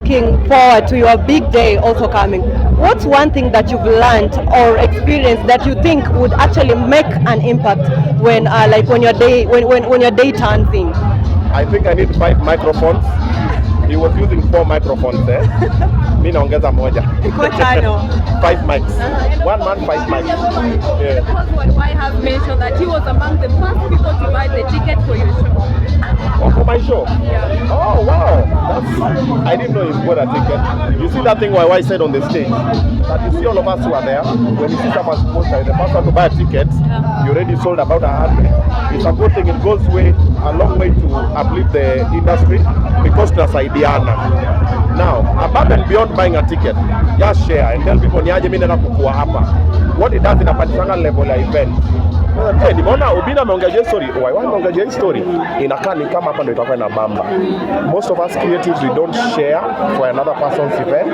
looking forward to your big day also coming, what's one thing that you've learned or experienced that you think would actually make an impact when like when your day turns in? I think I need 5 microphones. He was using 4 microphones there. Mimi naongeza moja. 5 mics. One man, 5 mics. Yeah. Because why have mentioned that he was among the first people to buy the ticket for your show. Oh, for my show? Yeah. Oh, wow. I didn't know he bought a ticket. You see that thing YY said on the stage? That you see all of us who are there, when you see someone's poster, the first one to buy a ticket, you already sold about 100. It's a good thing. It goes a long way to uplift the industry because tunasaidiana. Now, above and beyond buying a ticket, just share and tell people niaje mimi naenda kukua hapa. What it does inapatikana level ya event. Nimeona Obinna ameongea story, why ameongea story inakaa ni kama hapa ndio itakuwa na bamba. Most of us creatives we don't share for another person's event.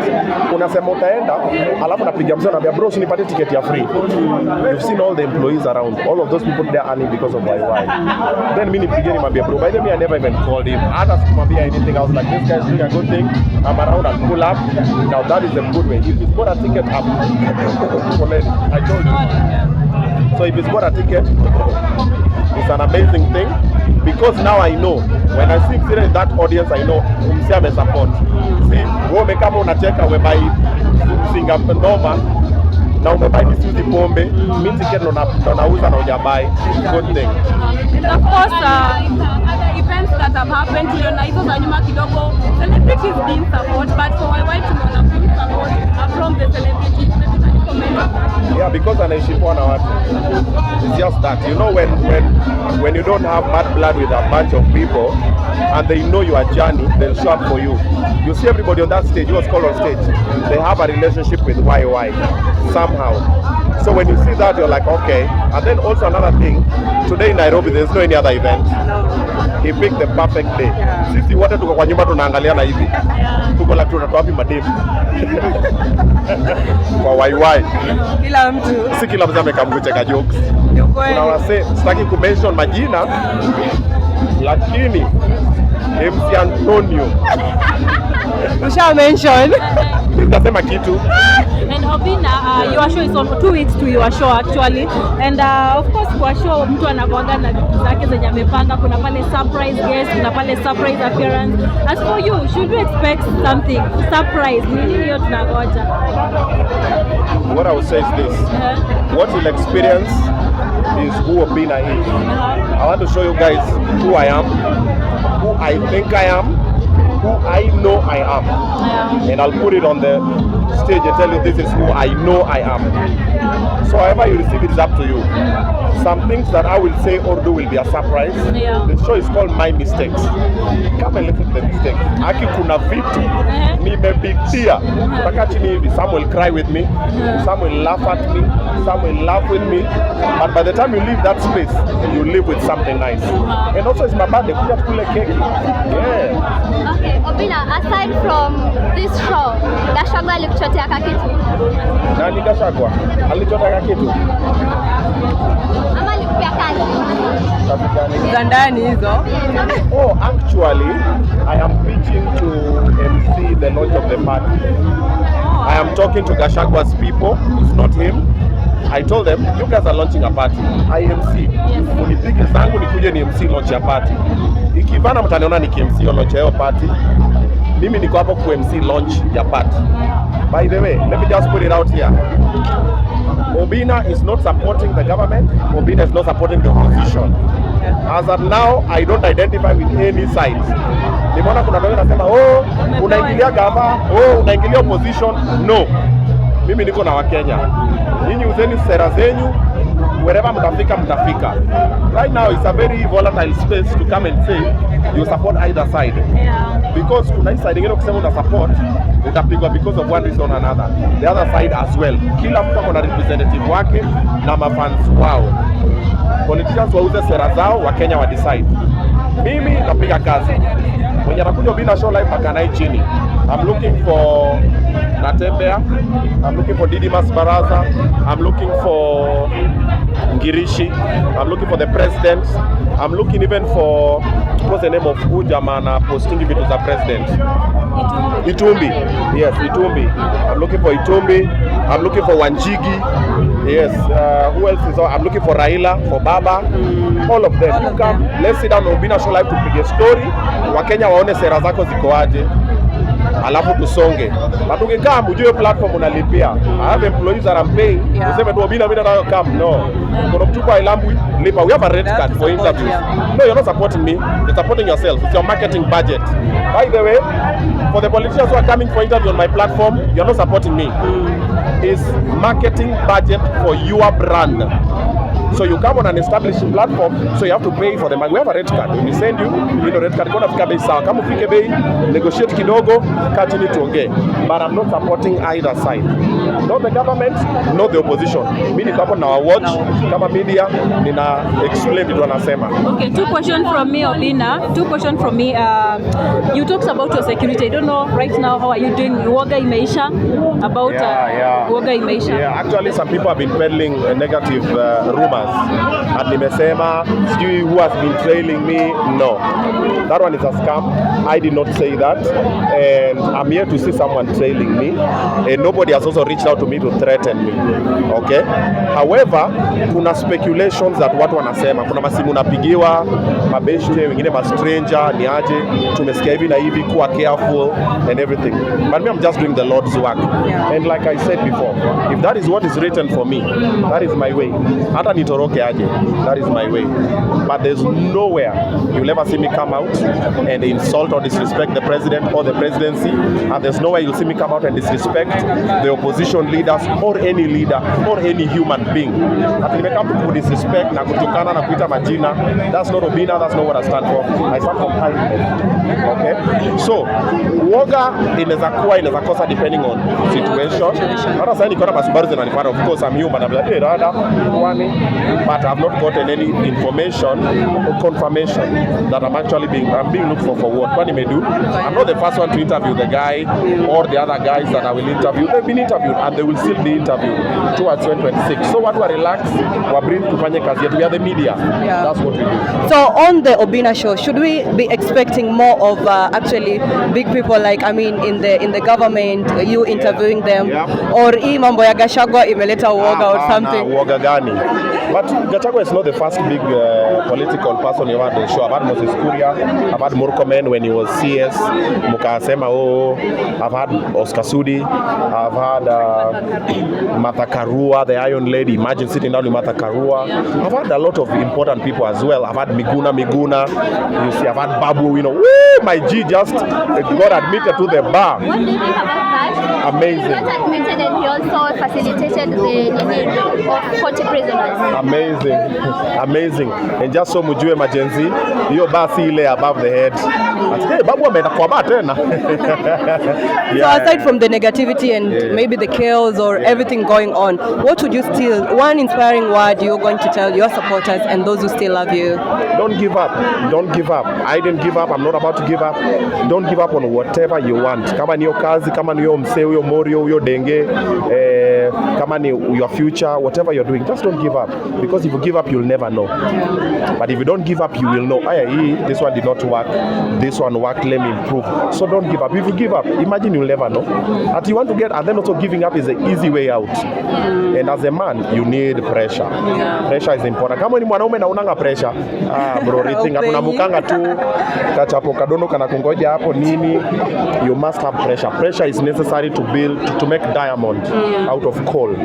Unasema utaenda, alafu napiga mzee anambia bro usinipatie ticket ya free. You've seen all the employees around, all of those people there earning because of YY. Then mimi nipige nimwambia bro, by the way I never even called him. Hata sikumwambia anything. I was like this guy's doing a good thing. I'm around and pull up. Now that is a good way. If he's got a ticket up, I told you. So if he's got a ticket, it's an amazing thing because now I know when I see in that audience, I know umseme support. See, wewe kama unacheka umebuy singa noma na umebuy misuzi pombe, mimi ticket ndo nauza na hujabuy. Good thing. And of course, other events that have happened, tuliona hizo za nyuma kidogo, celebrities being support, but for why tumeona full support from the celebrities. Yeah, because anaheshimiwa na watu. It's just that. You know when you don't have bad blood with a bunch of people and they know your journey, they'll show up for you. You see everybody on that stage, who was called on stage, they have a relationship with YY somehow. So when you see that, you're like, okay. And then also another thing, today in Nairobi, there's no any other event. He picked the perfect day. Sisi wote tuko kwa nyumba tunaangaliana hivi. Tuko la tunatoa wapi mademu. Kwa YY. Kila mtu. Si kila mtu amekamkucheka jokes. Kuna wase, sitaki kumention majina, lakini MC Antonio. Usha mention. Nitasema kitu. And Obinna, your show is on 2 weeks to your show actually. And of course kwa show mtu anakuanga na vitu zake zenye amepanga. Kuna pale surprise guest, kuna pale surprise appearance. As for you, should we expect something surprise? Nini hiyo tunangoja? What I would say is this. What you'll experience is who Obinna is. I want to show you guys who I am, who I think I am, who I know I am. And I'll put it on the stage and tell you this is who I know I am. So however you receive it is up to you. Some things that I will say or do will be a surprise. The show is called My Mistakes. Come and listen to the mistakes. Aki kuna vitu nimepitia. Mpaka chini hivi. Some will cry with me. Some will laugh at me. Some will laugh with me. But by the time you leave that space, you live with something nice. And also it's my birthday. Kuja tukule keki. Yeah. Okay, Obinna, aside from this show, Gachagua alikuchotea kitu? Nani Gachagua? Alichotaka kitu? Ama alikupea kazi? Za ndani hizo. Oh, actually, I am preaching to MC the launch of the party. I am talking to Gachagua's people. It's not him. I told them, you guys are launching a party. I MC. Unipige zangu nikuje ni MC launch ya party. Ikivana mtaniona ni MC launch ya party. Mimi niko hapo ku MC launch ya party. By the way, let me just put it out here. Obinna is not supporting the government. Obinna is not supporting the opposition. As of now, I don't identify with any side. Nimeona kuna watu wanasema, oh, unaingilia gava, oh, unaingilia opposition. No. Mimi niko na Wakenya. Nyinyi uzeni sera zenyu, wherever mtafika mtafika. Right now it's a very volatile space to come and say you support either side. Because kuna hii side ingine kusema una support, utapigwa because of one reason or another. The other side as well. Kila mtu ana representative wake na mafans wao. Politicians wauze sera zao, Wakenya wa decide. Mimi napiga kazi. Mwenye anakuja Obinna show live pakanai chini. I'm looking for Natembea. I'm looking for Didimas Baraza. I'm looking for Ngirishi. I'm looking for the president. I'm looking even for, what's the name of Ujamana posting vitu za president. Itumbi. Yes, Itumbi. I'm looking for Itumbi. I'm looking for Wanjigi. Yes. Who else is on? I'm looking for Raila, for Baba. All of them. You come. Let's sit down on Obinna Show Live tupige story. Wakenya waone sera zako ziko aje. Alafu tusonge. But ukikaa mjue platform unalipia. I have employees that I'm paying. Useme tu Obinna nayo come. No. Kuna mtu kwa Ilambu lipa. We have a red card for interviews. No, you're not supporting me. You're supporting yourself. It's your marketing budget. By the way, for the politicians who are coming for interview on my platform, you're not supporting me. It's marketing budget for your brand. So you come on an established platform, so you have to pay for them. We have a red card. When we send you, red card, kuna fika bei sawa. Kama ufike bei, negotiate kidogo, kaa chini tuongee. But I'm not supporting either side. Not the government, not the opposition. Mimi niko hapo na watch kama media, nina explain vitu wanasema. Okay, two questions from me, Obinna. Two questions from me. You talked about your security. I don't know right now how are you doing? Oga imeisha about Oga imeisha. Yeah, actually some people have been peddling negative rumors. And nimesema sijui who has been trailing me. No, that one is a scam. I did not say that, and I'm here to see someone trailing me, and nobody has also reached out to me to threaten me. Okay, however, kuna speculations that watu wanasema kuna masimu napigiwa mabeshte wengine ma stranger ni aje tumesikia hivi na hivi, kuwa careful and everything, but me I'm just doing the Lord's work. And like I said before, if that is what is written for me, that is my way. Hata nitoroke aje, that is my way. But there's nowhere you'll ever see me come out and insult or disrespect the president or the presidency, and there's nowhere you'll see me come out and disrespect the opposition leaders or any leader or any human being. Ati nimekam to disrespect na kutukana na kuita majina, that's not Obinna, that's not what I stand for. I stand for kindness. Okay, so uoga inaweza kuwa inaweza kosa depending on situation. Hata sasa niko na masubaru zinanipata, of course I'm human, I'm like hey rada kwani, but I've not gotten any information or confirmation that I'm being looked for what. Kwani me do? I'm not the first one to interview the guy or the other guys that I will interview. They've been interviewed and they will still be interviewed towards 2026. So what we are relaxed, we are bring tufanye kazi yetu. We are the media. That's what we do. So on the Obinna Show, should we be expecting more of actually big people like in the government, you interviewing them, or hii mambo ya Gachagua imeleta uoga or something? Uoga gani? But Gachagua is not the first big political person you had on the show. I've had Moses Kuria, I've had Murkomen when he was CS, Mukasema, I've had Oscar Sudi, I've had Martha Karua, the Iron Lady. Imagine sitting down with Martha Karua. I've had a lot of important people as well. I've had Miguna. You see, I've had Babu. My G just got admitted to the bar. What do you think about that? Amazing. He got admitted and he also facilitated the release of 40 prisoners. Amazing. And just so mujue majenzi, hiyo basi ile above the head. Hey, Babu ameenda kwa bar tena. So aside from the negativity and maybe the chaos or everything going on, what would you still, one inspiring word you're going to tell your supporters and those who still love you? Don't give up. Don't give up. I didn't give up. I'm not about to give up. Don't give up on whatever you want. Kama niyo kazi, kama niyo msee, huyo morio, huyo denge, kama ni your future, whatever you're doing, just don't give up. Because if you give up, you'll never know. But if you don't give up, you will know. This one did not work. This one worked. Let me improve. So don't give up. If you give up, imagine you'll never know. That you want to get, and then also giving up is the easy way out. And as a man, you need pressure. Pressure is important. Kama ni mwanaume na unanga pressure, bro, rethink. Hakuna mukanga tu kachapo kadono kana kungoja hapo nini. You must have pressure. Pressure is necessary to make diamond out of coal.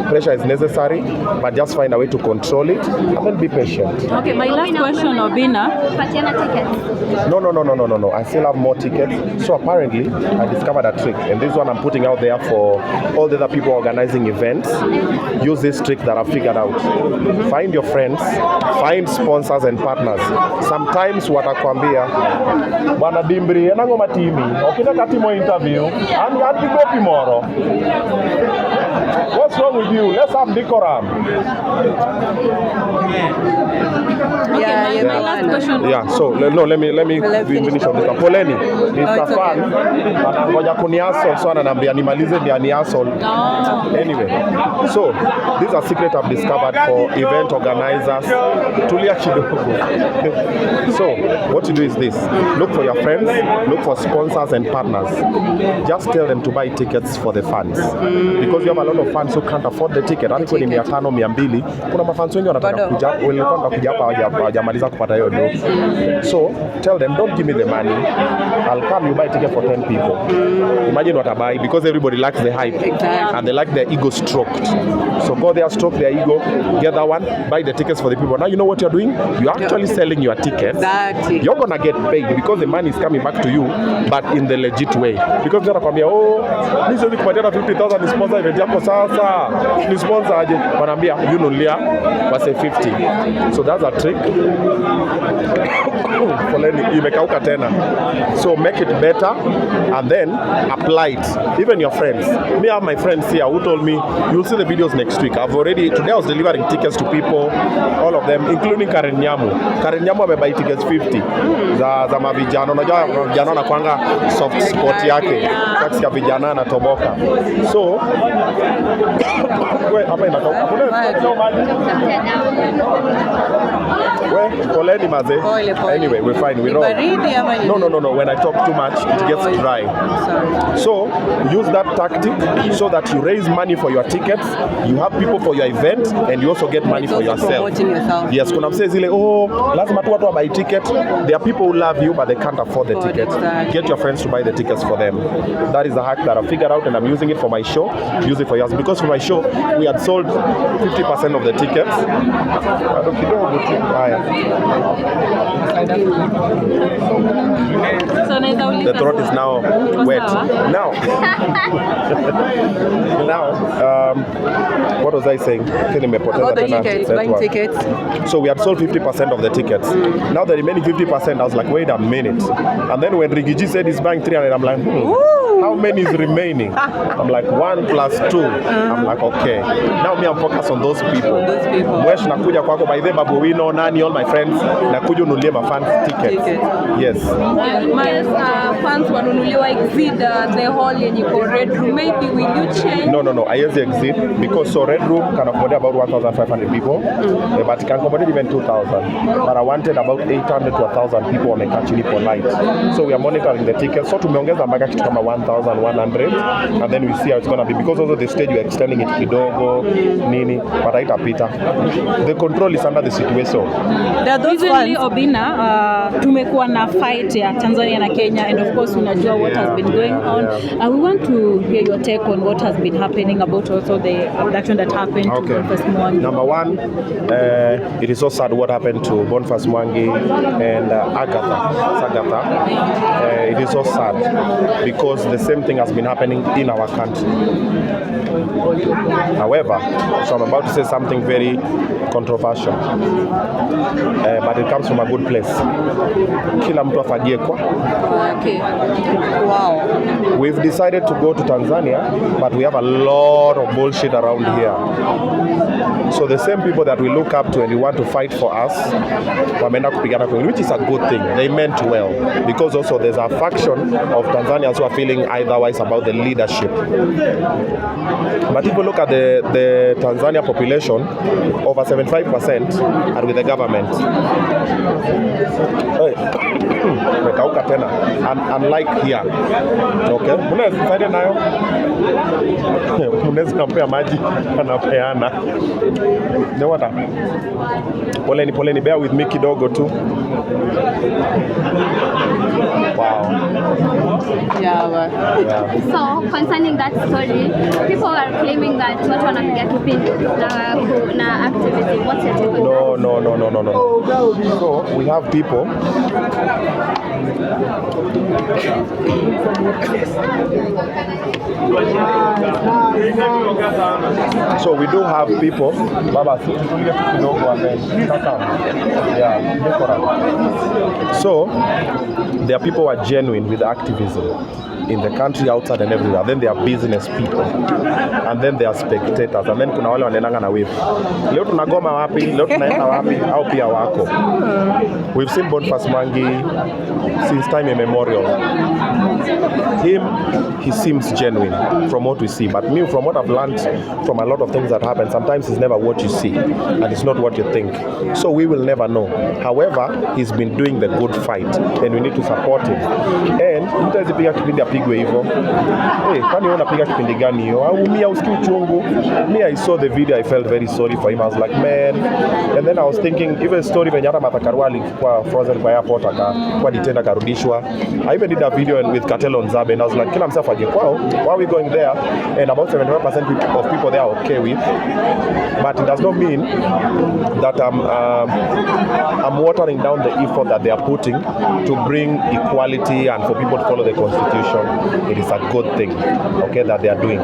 Pressure is necessary, but just find a way to control it and then be patient. Okay, my last question, Obinna. Patiana tickets. No. I still have more tickets. So apparently, I discovered a trick, and this one I'm putting out there for all the other people organizing events. Use this trick that I've figured out. Find your friends, find sponsors and partners. Sometimes watakwambia bwana Dimbri enango matimi okitaka timo interview and pigo tomorrow. What's wrong with you? Let's have decorum. My last question. Yeah, so no, let me finish on this. Poleni, it's a fan. Anangoja kuniasol, so ananiambia nimalize ndio aniasol. Anyway, so this is a secret I've discovered for event organizers. Tulia kidogo. So what you do is this: look for your friends, look for sponsors and partners. Just tell them to buy tickets for the fans, because you have a lot of fans who can't afford the ticket. Hata kwa ni 500, 200, kuna mafans wengi wanataka kuja, walikuwa kuja hapa hawajamaliza kupata hiyo do. So tell them, don't give me the money, I'll come, you buy ticket for 10 people. Imagine what I buy, because everybody likes the hype. Exactly. And they like their ego stroked. So go there, stroke their ego, get that one, buy the tickets for the people. Now you know what you're doing? You're actually selling your tickets. Exactly. You're gonna get paid because the money is coming back to you, but in the legit way. Because they're gonna come, oh, this is kupatia 50,000 ni sponsor event yako sasa. Ni sponsor aje? Wanaambia you nulia wase 50. So that's a trick. Foleni imekauka tena. So make it better and then apply it. Even your friends. Me have my friends here who told me you'll see the videos next week. Today I was delivering tickets to people, all of them, including Karen Nyamu. Karen Nyamu amebuy tickets 50 za mavijana. Unajua vijana wanakuanga soft spot yake. Taxi ya vijana anatoboka. So hapa inakauka. Poleni maze. Anyway, we're fine. We know. No. When I talk too much, it gets dry. Sorry. So use that tactic so that you raise money for your tickets, you have people for your event, and you also get money for yourself. Promoting yourself. Yes, kuna msee zile lazima tu watu wa buy ticket. There are people who love you but they can't afford the tickets. Exactly. Get your friends to buy the tickets for them. That is a hack that I figured out, and I'm using it for my show. Use it for yours, because for my show we had sold 50% of the tickets. The throat is now wet. Now, what was I saying? About the tickets, buying tickets. So we had sold 50% of the tickets. Now the remaining 50%, I was like, wait a minute. And then when Rigiji said he's buying 300, I'm like, how many is remaining? I'm like 1 + 2. I'm like, okay. Now me, I'm focused on those people. Mwesh nakuja kwako, by the babu wino nani, all my friends nakuja unulie ma fans tickets. Yes. My fans wanunuliwa exceed the hall yenye iko Red Room. Maybe will you change? No. I use the exit because so Red Room can accommodate about 1,500 people, but it can accommodate even 2,000. But I wanted about 800 to 1,000 people wamekaa chini for night. So we are monitoring the tickets. So tumeongeza mpaka kitu kama 1,100, and then we see how it's gonna be, because also the stage we are extending it kidogo nini, but haitapita. The control is under the situation. Recently Obinna, tumekuwa na fight ya Tanzania na Kenya, and of course unajua what has been going on. We want to hear your take on what has been happening about also the abduction that happened to Boniface Mwangi. Number one, it is so sad what happened to Boniface Mwangi and Agatha. It is so sad because the same thing has been happening in our country. However, so I'm about to say something very controversial, but it comes from a good place. Kila mtu afagie kwa. Okay. Wow. We've decided to go to Tanzania, but we have a lot of bullshit around here. So the same people that we look up to and we want to fight for us, wameenda kupigana kwa, which is a good thing. They meant well, because also there's a faction of Tanzanians who are feeling otherwise about the leadership. But if you look at the Tanzania population, over 75% are with the government. Mekauka tena, unlike here. Okay, unaweza saidia nayo, unaweza kumpea maji anapeana. Ndio wata. Poleni, bear with me kidogo tu. Wow. Yeah. So concerning that story, people are claiming that watu wanapiga kipindi na activism. What's your take on that? No. So we have people. So we do have people, Baba, so there are people who are genuine with activism in the country, outside and everywhere. Then there are business people, and then there are spectators, and then kuna wale wanaendanga na wave. Leo tunagoma wapi? Leo tunaenda wapi? Au pia wako. We've seen Boniface Mwangi since time immemorial. He seems genuine from what we see, but me, from what I've learned from a lot of things that happen, sometimes it's never what you see and it's not what you think, so we will never know. However, he's been doing the good fight and we need to support him. And mtu azipiga kipindi apigwe hivyo. Kwani unapiga kipindi gani hiyo? Au mimi usikii uchungu? Me, I saw the video, I felt very sorry for him. I was like, man. And then I was thinking even story venye hata Matakarwali kwa frozen kwa airport kwa detained akarudishwa. I even did a video with Cartel on Zabe and I was like, kila msafa kwao, why are we going there? And about 75% of people there are okay with, but it does not mean that I'm watering down the effort that they are putting to bring equality and for people to follow the constitution. It is a good thing, okay, that they are doing.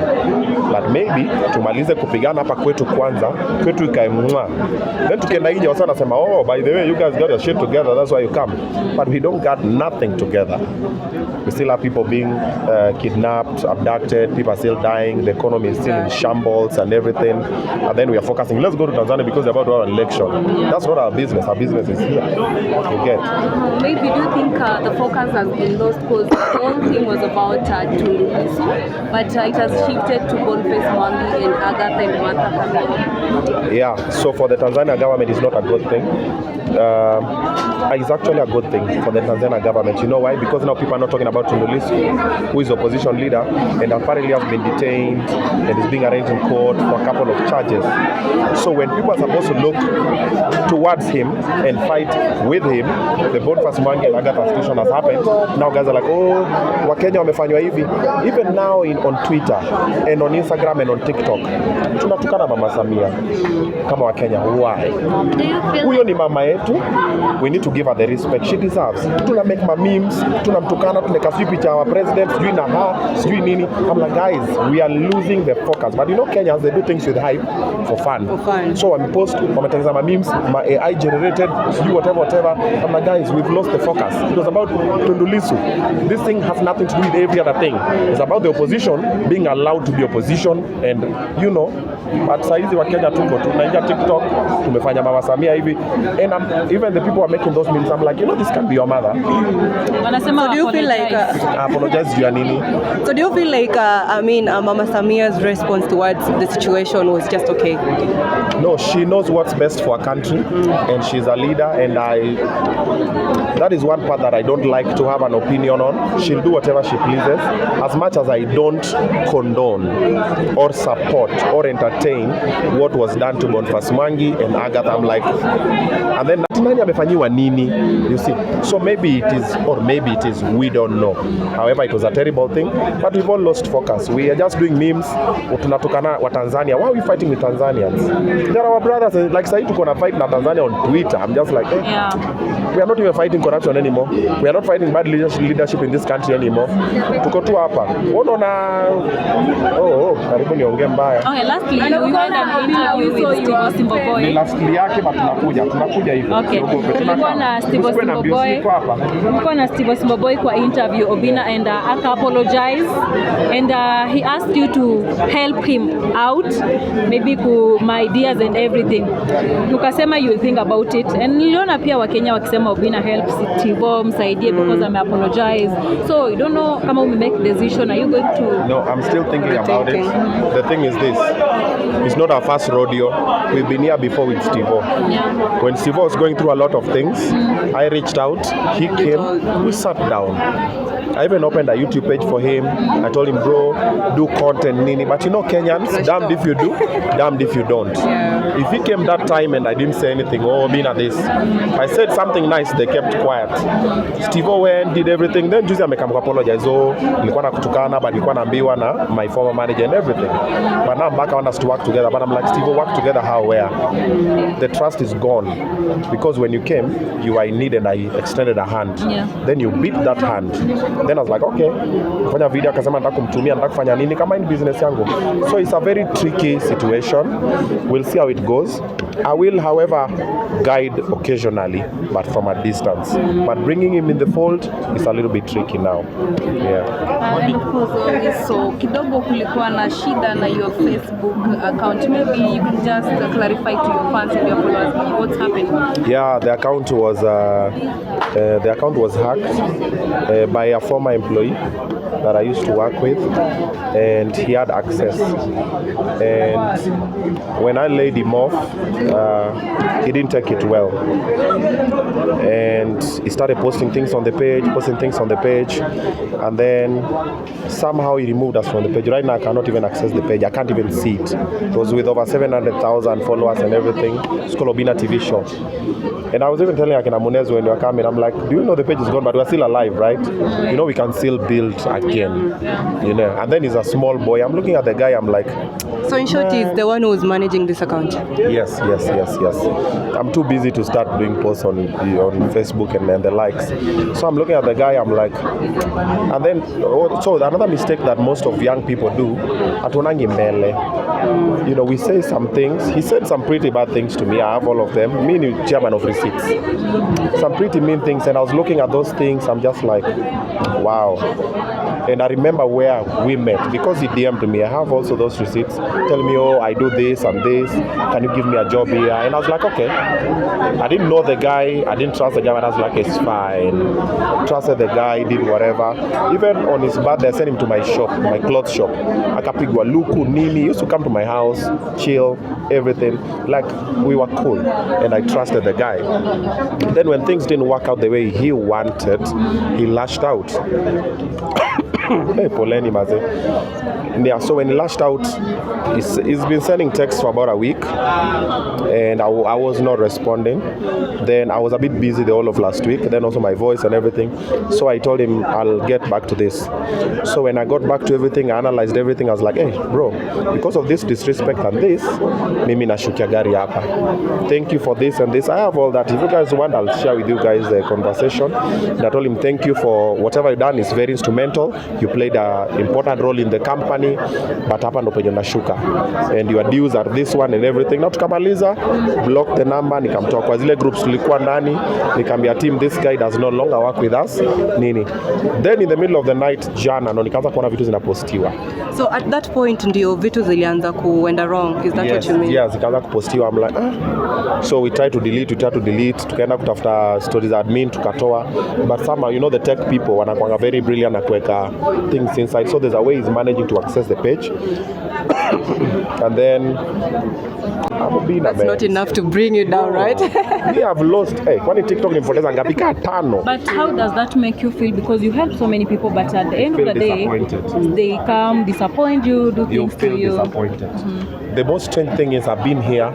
But maybe tumalize kupigana hapa kwetu kwanza, kwetu ikae mwa. Then tukienda nje wasa nasema, oh, by the way, you guys got your shit together, that's why you come. But we don't got nothing together. We still have people being kidnapped, abducted, people are still dying, the economy is still in shambles and everything. And then we are focusing, let's go to Tanzania because they're about to have an election. That's not our business is here. You get? Maybe do you think the focus has been lost because the whole thing was about Tundulisu, but it has shifted to Boniface Mwangi and Agatha and Martha? Yeah, so for the Tanzania government, it's not a good thing. It's actually a good thing for the Tanzania government. You know why? Because now people are not talking about Tundulisu, who is the opposition leader and apparently has been detained and is being arraigned in court for a couple of charges. So when people are supposed to look towards him and fight with him, the Boniface Mwangi and Agatha situation has happened. Now guys are like, oh, Wakenya wamefanywa hivi. Even now on Twitter and on Instagram and on TikTok, tunatukana Mama Samia kama Wakenya. Why? Huyo ni mama yetu. We need to give her the respect she deserves. Tuna make ma memes, tunamtukana, tuneka picha our president, sijui na sijui nini. I'm like, guys, we are losing the focus. But you know Kenyans, they do things with hype for fun. So wamepost, wametengeneza ma memes, ma AI generated, sijui whatever. I'm like, guys, we've lost the focus. It was about Tundulisu. This thing has nothing to do with every other thing. It's about the opposition being allowed to be opposition, and you know, but saizi wa Kenya tuko tunaingia TikTok, tumefanya Mama Samia hivi, and even the people who are making those memes, I'm like, you know, this can be your mother. So do you feel like apologize to Nini? So do you feel like Mama Samia's response towards the situation was just okay? No, she knows what's best for her country, and she's a leader, and that is one part that I don't like to have an opinion on. She'll do whatever she pleases, as much as I don't condone or support or entertain what was done to Boniface Mwangi and Agatha. I'm like, and then nani amefanyiwa nini? You see, so maybe it is, or maybe it is, we don't know. However, it was a terrible thing, but we've all lost focus. We are just doing memes. Tunatukana wa Tanzania. Why are we fighting with Tanzanians? They're our brothers. Like say tuko na fight na Tanzania on Twitter. I'm just like, we are not even fighting corruption anymore. We are not fighting bad leadership in this country anymore. Tuko tu hapa. Karibu niongee mbaya. Okay, lastly, we had an interview with Steve Simboboy. Ni lastly yake but tunakuja hivi. Okay. Tulikuwa na Steve Simboboy kwa interview Obinna, and aka apologize, and he asked you to help him out, maybe my ideas and everything. Ukasema you will think about it, and niliona pia Wakenya wakisema Obinna help Steve msaidie because ame apologize. So you don't know kama ume make decision, are you going to? No, I'm still thinking about it. The thing is this, it's not our first rodeo. We've been here before with Steve. Yeah. When Steve was going through a lot of things, I reached out, he came, we sat down. I even opened a YouTube page for him. I told him, bro, do content, nini. But you know Kenyans, damned if you do, damned if you don't. Yeah. If he came that time and I didn't say anything, Obinna this, I said something nice, they kept quiet. Steve went, did everything. Then Juzi amekam apologize. Nilikuwa nakutukana, but nilikuwa naambiwa na my former manager and everything. But now I'm back, I want us to work together. But I'm like, Steve, work together how, where? The trust is gone. Because when you came, you were in need and I extended a hand. Yeah. Then you beat that hand. Then I was like, okay, kufanya video, akasema nataka kumtumia, nataka kufanya nini kama in business yangu. So it's a very tricky situation. We'll see how it goes. I will, however, guide occasionally, but from a distance. But bringing him in the fold is a little bit tricky now. Yeah. And of course, so kidogo kulikuwa na shida na your Facebook account. Maybe you can just clarify to your fans and your followers what's happened. Yeah, the account was hacked by a former employee that I used to work with, and he had access. And when I laid him off, he didn't take it well, and he started posting things on the page, and then somehow he removed us from the page. Right now I cannot even access the page. I can't even see it. It was with over 700,000 followers and everything. It's called Obinna TV show. And I was even telling Akina Munez when they were coming, I'm like, do you know the page is gone, but we're still alive, right? You know, we can still build again, you know. And then he's a small boy. I'm looking at the guy, I'm like... So in short, he's the one who's managing this account? Yes. I'm too busy to start doing posts on Facebook and the likes. So I'm looking at the guy, I'm like... And then, so another mistake that most of young people do, atunangi mbele. You know, we say some things. He said some pretty bad things to me. I have all of them. Me, chairman of receipts. Some pretty mean things, and I was looking at those things. I'm just like, wow. And I remember where we met because he DM'd me. I have also those receipts telling me, oh, I do this and this. Can you give me a job here? And I was like, okay. I didn't know the guy. I didn't trust the guy. But I was like, it's fine. Trusted the guy, did whatever. Even on his birthday, I sent him to my shop, my clothes shop. Akapigwa luku, nini. He used to come to my house, chill, everything. Like, we were cool. And I trusted the guy. Then when things didn't work out the way he wanted, he lashed out. Hey, poleni maze. Yeah, so when he lashed out, he's been sending texts for about a week, and I was not responding. Then I was a bit busy the whole of last week, then also my voice and everything. So I told him I'll get back to this. So when I got back to everything, I analyzed everything. I was like, hey, bro, because of this disrespect and this, mimi nashukia gari hapa. Thank you for this and this. I have all that. If you guys want, I'll share with you guys the conversation. And I told him, thank you for whatever you done. Is very instrumental. You played an important role in the company, but hapa ndo penye nashuka. And your dues are this one and everything. Na tukamaliza, block the number, nikamtoa kwa zile groups tulikuwa ndani, nikamwambia team, this guy does no longer work with us, nini. Then in the middle of the night, jana, ndo nikaanza kuona vitu zinapostiwa. So at that point, ndio vitu zilianza kuenda wrong, is that what you mean? Yes, zikaanza kupostiwa. I'm like, So we try to delete, tukaenda kutafuta stories admin, tukatoa. But somehow, you know, the tech people, wanakuanga very brilliant na kuweka things inside. So there's a way he's managing to access the page. And then that's not enough to bring you down, right? We have lost. Kwani TikTok nipoteza ngapi? Ka 5. But how does that make you feel? Because you help so many people, but at the end of the day, they come disappoint you, do things to you. You feel disappointed. The most strange thing is I've been here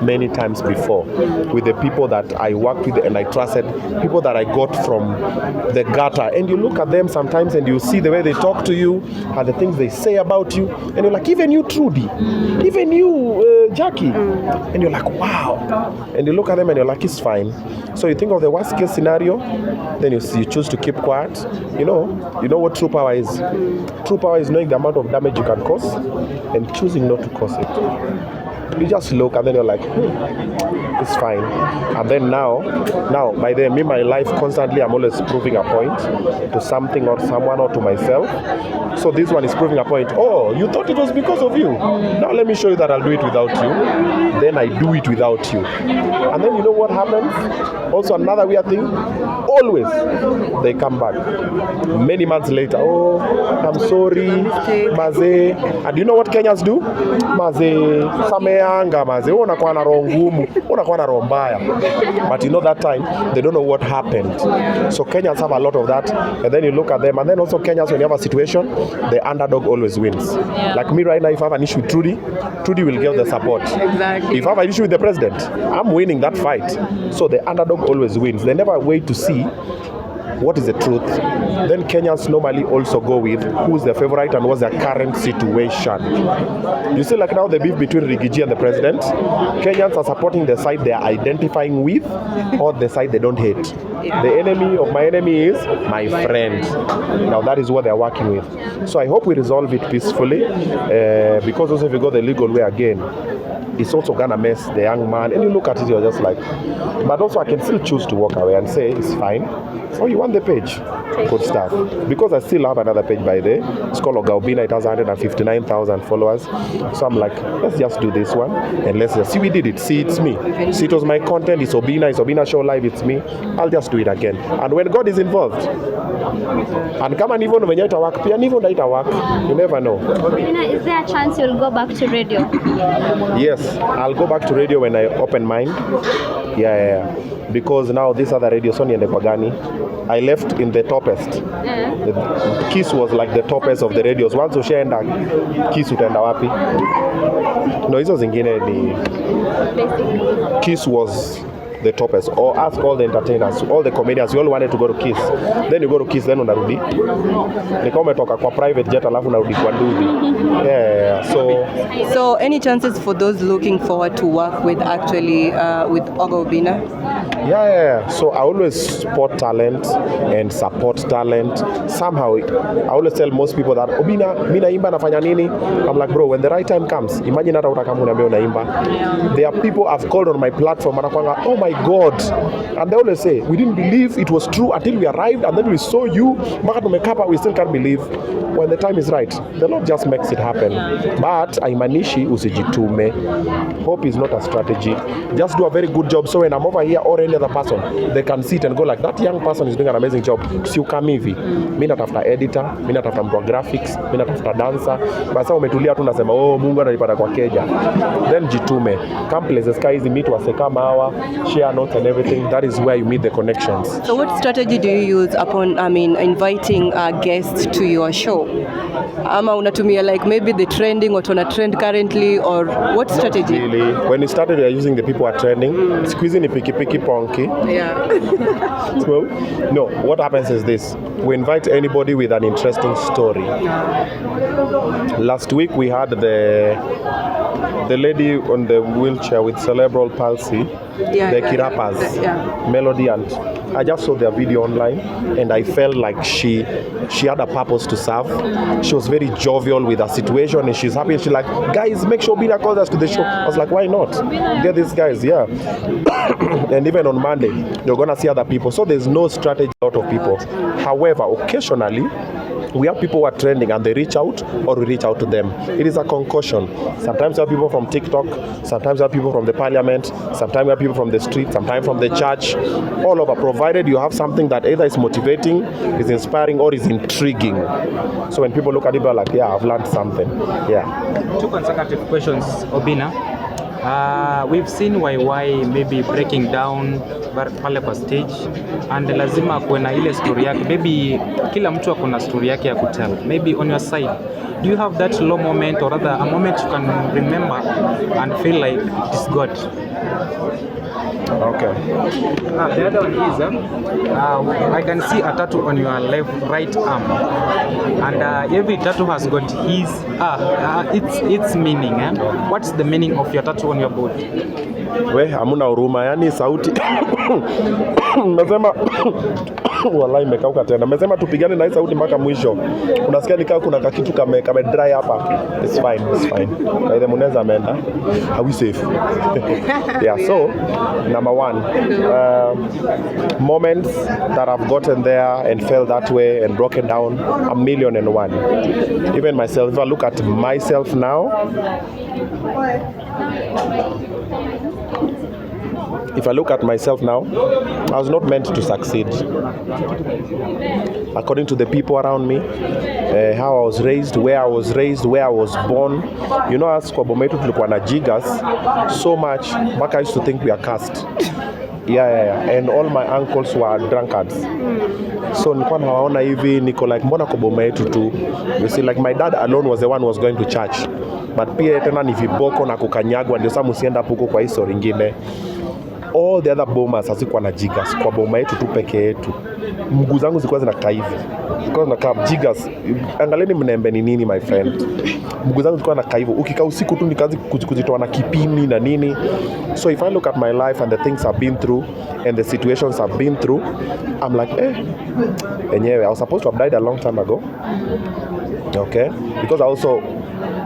many times before with the people that I worked with and I trusted, people that I got from the gutter, and you look at them sometimes and you see the way they talk to you and the things they say about you, and you're like, even you Trudy, even you Jackie, and you're like, wow. And you look at them and you're like, it's fine. So you think of the worst case scenario, then you choose to keep quiet. You know what true power is? True power is knowing the amount of damage you can cause and choosing not to cause it. You just look and then you're like, it's fine. And then now by then, me, my life constantly, I'm always proving a point to something or someone or to myself. So this one is proving a point. Oh, you thought it was because of you. Now let me show you that I'll do it without you. Then I do it without you. And then you know what happens? Also another weird thing, always they come back. Many months later, oh, I'm sorry, maze. And you know what Kenyans do? Maze, sameanga, maze, unakuwa na roho ngumu, unakuwa na roho mbaya. But you know that time, they don't know what happened. So Kenyans have a lot of that. And then you look at them, and then also Kenyans, when you have a situation, the underdog always wins. Yeah. Like me right now, if I have an issue with Trudy will get the support. Exactly. If I have an issue with the president, I'm winning that fight. So the underdog always wins. They never wait to see what is the truth. Then Kenyans normally also go with who's their favorite and what's their current situation. You see, like now the beef between Rigiji and the president, Kenyans are supporting the side they are identifying with or the side they don't hate. The enemy of my enemy is my friend. Now that is what they're working with. So I hope we resolve it peacefully, because also if you go the legal way again, it's also gonna mess the young man. And you look at it, you're just like, but also I can still choose to walk away and say it's fine. Oh, you want the page? Good stuff. Because I still have another page by there. It's called Oga Obinna. It has 159,000 followers. So I'm like, let's just do this one and let's just see. We did it. See, it's me. See, it was my content. It's Obinna Show Live. It's me. I'll just do it again. And when God is involved, and come and even when you work, you never know. Obinna, is there a chance you'll go back to radio? Yes, I'll go back to radio when I open mine. Yeah. Because now this other radio, Sony and the Pagani, I left in the toppest. The Kiss was like the toppest of the radios. Once ushaenda Kiss utaenda wapi? No, hizo zingine ni Kiss was the toppest. Or ask all the entertainers, all the comedians, you all wanted to go to Kiss. Then you go to Kiss, then unarudi. Ni kama umetoka kwa private jet alafu unarudi kwa ndudi. Yeah. So any chances for those looking forward to work with actually with Oga Obinna? Yeah. So I always support talent and support talent. Somehow, I always tell most people that Obinna, mimi naimba nafanya nini? I'm like, bro, when the right time comes, imagine hata utakamu niambia unaimba. There are people I've called on my platform and anakwanga, oh my God. And they always say, we didn't believe it was true until we arrived and then we saw you. Mpaka tumekapa, we still can't believe. When the time is right, the Lord just makes it happen. But haimanishi usijitume. Hope is not a strategy. Just do a very good job. So when I'm over here or any other person, they can sit and go like, that young person is doing an amazing job. Si ukam hivi. Mimi natafuta editor, mimi natafuta mtu wa graphics, mimi natafuta dancer. Basa umetulia tu nasema, oh Mungu ananipata kwa keja. Then jitume. Come places hizi meet wase kama hawa, share notes and everything. That is where you meet the connections. So what strategy do you use upon, inviting guests to your show? Ama unatumia like maybe the trending, what on a trend currently, or what strategy? Really, when we started using the people are trending, squeezing the picky ponky. Yeah. So, no, what happens is this. We invite anybody with an interesting story. Last week we had the lady on the wheelchair with cerebral palsy, the Kirapas, Melody, and I just saw their video online and I felt like she had a purpose to serve. She was very jovial with her situation and she's happy. She's like, guys, make sure Obinna calls us to the show. I was like, why not? Get these guys, yeah. And even on Monday, you're gonna see other people. So there's no strategy, a lot of people. However, occasionally, we have people who are trending and they reach out or we reach out to them. It is a concussion. Sometimes we have people from TikTok, sometimes we have people from the parliament, sometimes we have people from the street, sometimes from the church, all over, provided you have something that either is motivating, is inspiring, or is intriguing. So when people look at it, they're like, yeah, I've learned something. Yeah. 2 consecutive questions, Obinna. We've seen YY maybe breaking down pale kwa stage and lazima kuwe na ile story yake. Maybe kila mtu akona story yake ya kutell. Maybe on your side, do you have that low moment or rather a moment you can remember and feel like it is God? Okay. The other one is I can see a tattoo on your right arm, and every tattoo has got his its meaning. What's the meaning of your tattoo on your body? We hamuna huruma, yani sauti nasema wallahi imekauka tena. Nimesema tupigane na hii sauti mpaka mwisho. Unasikia nikaa kuna kitu kame dry hapa. It's fine. By the muneza ameenda. Are we safe? Yeah, so number one, moments that I've gotten there and felt that way and broken down, 1,000,001. Even myself, if I look at myself now, I was not meant to succeed. According to the people around me, how I was raised, where I was born. You know, as kwa Bometu tulikuwa na jigas so much, back I used to think we are cursed. Yeah. And all my uncles were drunkards. So nilikuwa nawaona hivi, niko like mbona kwa boma yetu tu. You see, like my dad alone was the one who was going to church. But pia tena ni viboko na kukanyagwa, ndio sasa msienda huko kwa hizo ringine. all the other bomas hazikuwa na jiggers. Kwa boma yetu tu peke yetu, mguu zangu zilikuwa zinakaa hivi, zilikuwa zinakaa jiggers. Angalieni mnembe ni nini my friend, mguu zangu zilikuwa zinakaa hivyo. Ukikaa usiku tu nikaanza kujitoa na kipini na nini. So if I look at my life and the things I've been through and the situations I've been through, I'm like, enyewe, I was supposed to have died a long time ago. Okay, because I also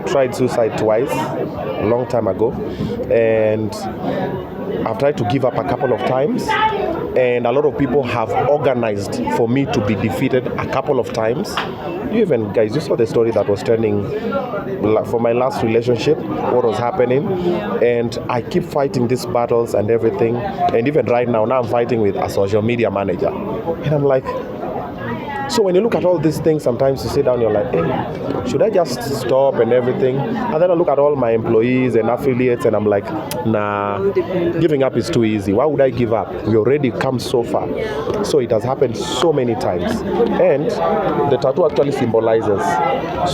tried suicide twice a long time ago, and I've tried to give up a couple of times, and a lot of people have organized for me to be defeated a couple of times. You even, guys, you saw the story that was trending for my last relationship, what was happening, and I keep fighting these battles and everything, and even right now I'm fighting with a social media manager, and I'm like, so when you look at all these things, sometimes you sit down, you're like, hey, should I just stop and everything? And then I look at all my employees and affiliates, and I'm like, nah, giving up is too easy. Why would I give up? We already come so far. So it has happened so many times. And the tattoo actually symbolizes.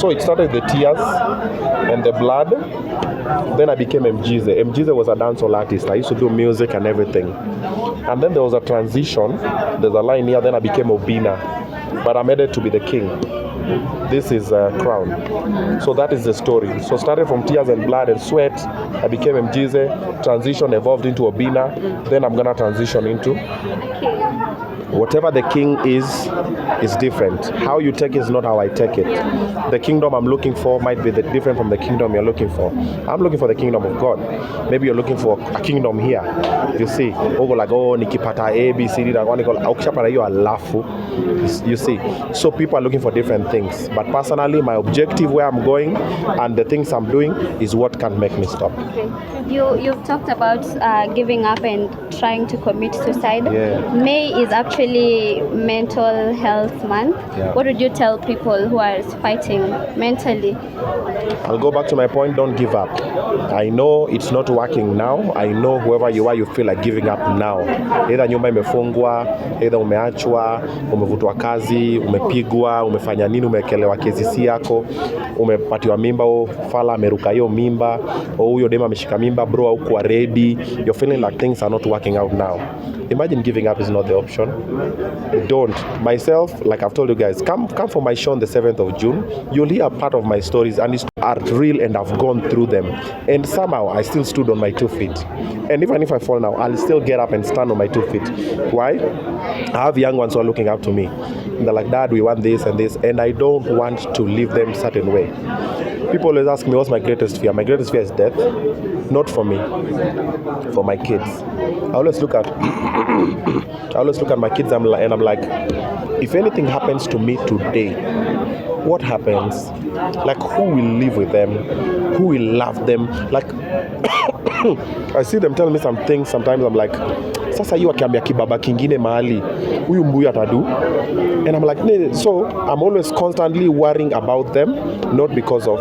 So it started with the tears and the blood. Then I became Mjize. Mjize was a dancehall artist. I used to do music and everything. And then there was a transition. There's a line here. Then I became Obinna. But I'm headed to be the king. This is a crown. So that is the story. So started from tears and blood and sweat. I became Mjize. Transition evolved into Obinna. Then I'm gonna transition into whatever the king is different. How you take it is not how I take it. The kingdom I'm looking for might be different from the kingdom you're looking for. I'm looking for the kingdom of God. Maybe you're looking for a kingdom here. You see, like, nikipata A, B, C, D, you see. So people are looking for different things. But personally, my objective where I'm going and the things I'm doing is what can make me stop. Okay. You've talked about giving up and trying to commit suicide. Yeah. May is actually Mental Health Month. Yeah. What would you tell people who are fighting mentally? I'll go back to my point, don't give up. I know it's not working now. I know whoever you are, you feel like giving up now. Either nyumba imefungwa, either umeachwa, umevutwa kazi, umepigwa, umefanya nini, umekelewa kesi yako, umepatiwa mimba, fala ameruka hiyo mimba, huyo dema ameshika mimba, bro, haukuwa ready. You're feeling like things are not working out now. Imagine giving up is not the option. Don't. Myself, like I've told you guys, come for my show on the 7th of June. You'll hear a part of my stories, and it's are real, and I've gone through them. And somehow I still stood on my 2 feet. And even if I fall now, I'll still get up and stand on my 2 feet. Why? I have young ones who are looking up to me. They're like, Dad, we want this and this, and I don't want to leave them certain way. People always ask me, what's my greatest fear? My greatest fear is death. Not for me, for my kids. I always look at my kids and I'm like, if anything happens to me today, what happens? Like, who will live with them? Who will love them? Like, I see them telling me some things. Sometimes I'm like, sasa hiyo akiambia kibaba kingine mahali, huyu mbuyu atadu. And I'm like, so I'm always constantly worrying about them, not because of,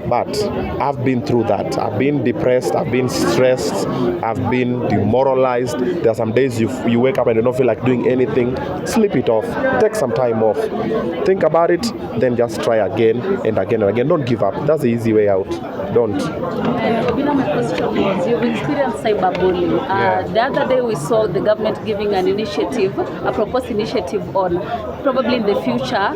but I've been through that. I've been depressed, I've been stressed, I've been demoralized. There are some days you wake up and you don't feel like doing anything. Sleep it off, take some time off, think about it, then just try again and again and again. Don't give up. That's the easy way out. Don't. Obinna, my question was, you've experienced cyberbullying. The other day we saw the government giving an initiative, a proposed initiative on probably in the future,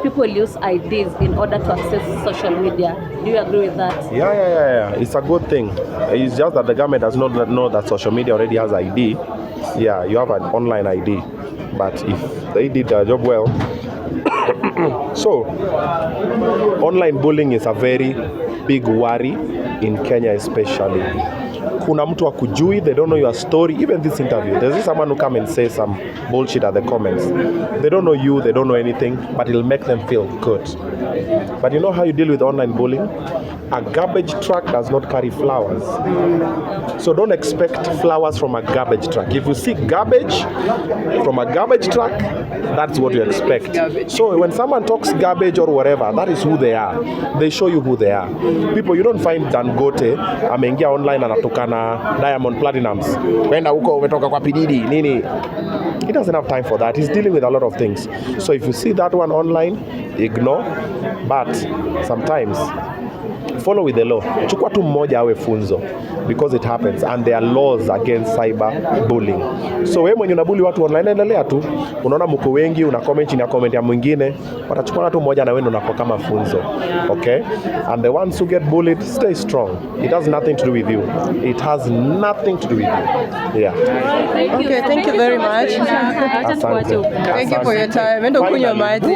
people use IDs in order to access social media. Do you agree with that? Yeah. It's a good thing. It's just that the government does not know that social media already has ID. Yeah, you have an online ID. But if they did their job well. So, online bullying is a very big worry in Kenya especially. Kuna mtu akujui, they don't know your story. Even this interview, there's someone who come and say some bullshit at the comments. They don't know you, they don't know anything, but it'll make them feel good. But you know how you deal with online bullying? A garbage truck does not carry flowers. So don't expect flowers from a garbage truck. If you see garbage from a garbage truck, that's what you expect. So when someone talks garbage or whatever, that is who they are. They show you who they are. People, you don't find Dangote ameingia online anatoka na Diamond Platinums. Wenda huko umetoka kwa Pididi nini? He doesn't have time for that. He's dealing with a lot of things. So if you see that one online, ignore. But sometimes follow with the law. Chukua tu mmoja awe funzo, because it happens and there are laws against cyber bullying. So wewe mwenye unabuli watu online, endelea tu. Unaona mko wengi, una comment chini ya comment ya mwingine, watachukua tu mmoja na wewe ndo unakuwa kama funzo. Okay? And the ones who get bullied, stay strong. It has nothing to do with you. It has nothing to do with you. Yeah. Okay, thank you very much. Asante. Thank you for your time. Endo kunywa maji.